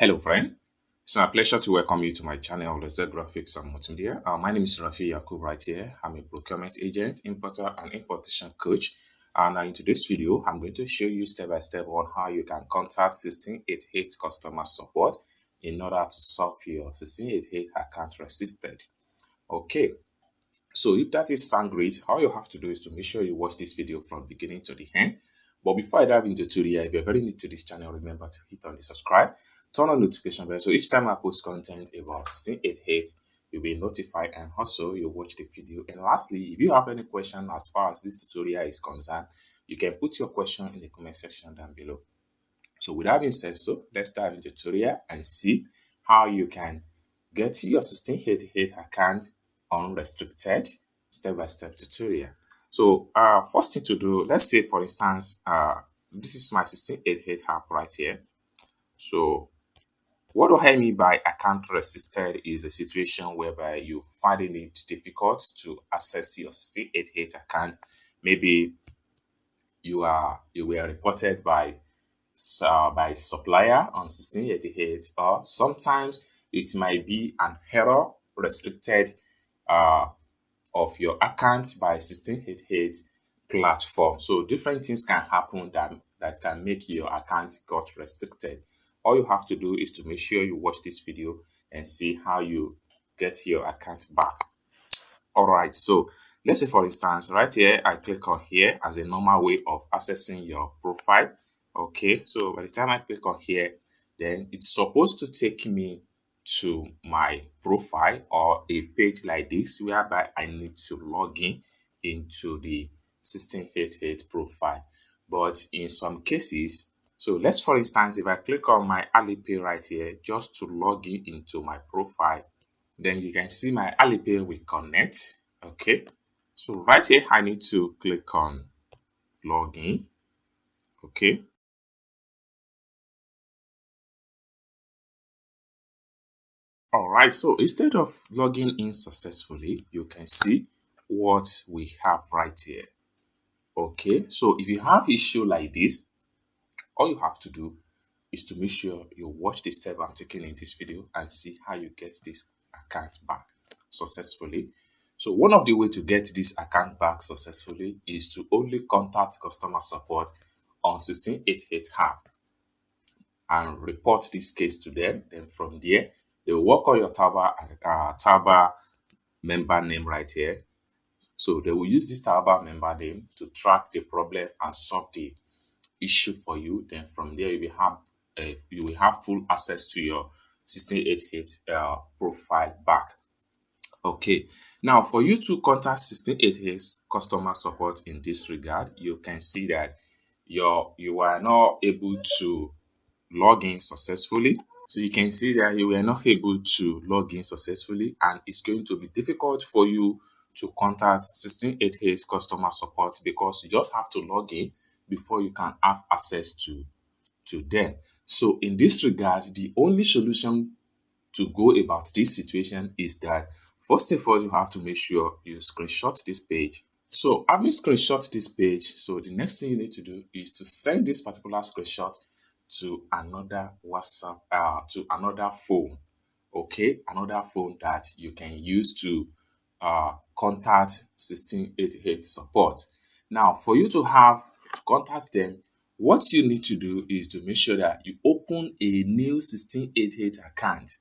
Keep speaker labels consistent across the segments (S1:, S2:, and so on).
S1: Hello, friend. It's my pleasure to welcome you to my channel, Z Graphics and Multimedia. My name is Rafi Yakub right here. I'm a procurement agent, importer, and importation coach. And in today's video, I'm going to show you step by step on how you can contact 1688 customer support in order to solve your 1688 account resisted. Okay, so if that is sound great, all you have to do is to make sure you watch this video from beginning to the end. But before I dive into the tutorial, if you're very new to this channel, remember to hit on the subscribe, turn on notification bell, so each time I post content about 1688, you'll be notified, and also you'll watch the video. And lastly, if you have any question as far as this tutorial is concerned, you can put your question in the comment section down below. So with that being said, let's dive into the tutorial and see how you can get your 1688 account unrestricted step-by-step tutorial. So first thing to do, let's say for instance, this is my 1688 app right here. So what do I mean by account resisted is a situation whereby you finding it difficult to access your 1688 account. Maybe you were reported by supplier on 1688, or sometimes it might be an error restricted of your account by 1688 platform. So different things can happen that can make your account got restricted. All you have to do is to make sure you watch this video and see how you get your account back. All right, so let's say for instance, right here, I click on here as a normal way of accessing your profile. Okay, so by the time I click on here, then it's supposed to take me to my profile or a page like this, whereby I need to log in into the 1688 profile. But in some cases, so let's for instance, if I click on my Alipay right here, just to log in into my profile, then you can see my Alipay will connect. Okay, so right here, I need to click on login. Okay. All right, so instead of logging in successfully, you can see what we have right here. Okay, so if you have issue like this, all you have to do is to make sure you watch the step I'm taking in this video and see how you get this account back successfully. So one of the way to get this account back successfully is to only contact customer support on 1688 app and report this case to them. Then from there, they will work on your Taba member name right here. So they will use this Taba member name to track the problem and solve the issue for you. Then from there, you will have full access to your 1688 profile back. Okay, now for you to contact 1688 customer support in this regard, you can see that you are not able to log in successfully. So you can see that you were not able to log in successfully, and it's going to be difficult for you to contact 1688 customer support because you just have to log in before you can have access to them. So in this regard, the only solution to go about this situation is that first of all, you have to make sure you screenshot this page. So having screenshot this page, so the next thing you need to do is to send this particular screenshot to another WhatsApp, to another phone. Okay, another phone that you can use to contact 1688 support. Now, for you to contact them, what you need to do is to make sure that you open a new 1688 account.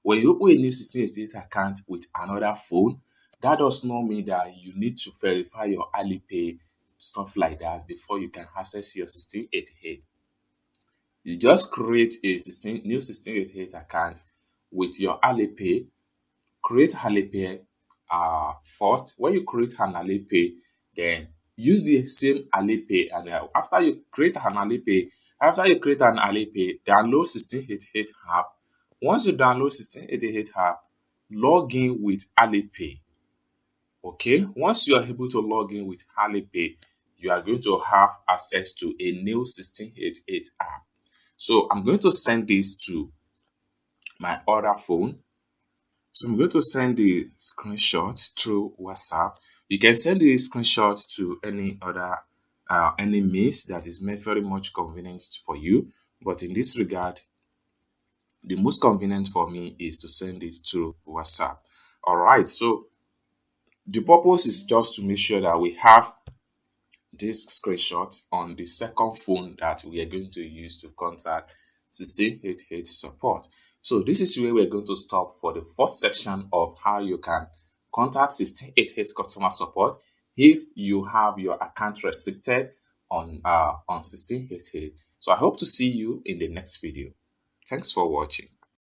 S1: When you open a new 1688 account with another phone, that does not mean that you need to verify your Alipay, stuff like that, before you can access your 1688. You just create a new 1688 account with your Alipay. Create Alipay first. When you create an Alipay, then use the same Alipay, and after you create an Alipay, download 1688 app. Once you download 1688 app, log in with Alipay. Okay, once you are able to log in with Alipay, you are going to have access to a new 1688 app. So I'm going to send this to my other phone. So I'm going to send the screenshot through WhatsApp. You can send the screenshot to any other any means that is very much convenient for you. But in this regard, the most convenient for me is to send it through WhatsApp. All right, so the purpose is just to make sure that we have this screenshot on the second phone that we are going to use to contact 1688 support. So this is where we're going to stop for the first section of how you can contact 1688 customer support if you have your account restricted on 1688. So I hope to see you in the next video. Thanks for watching.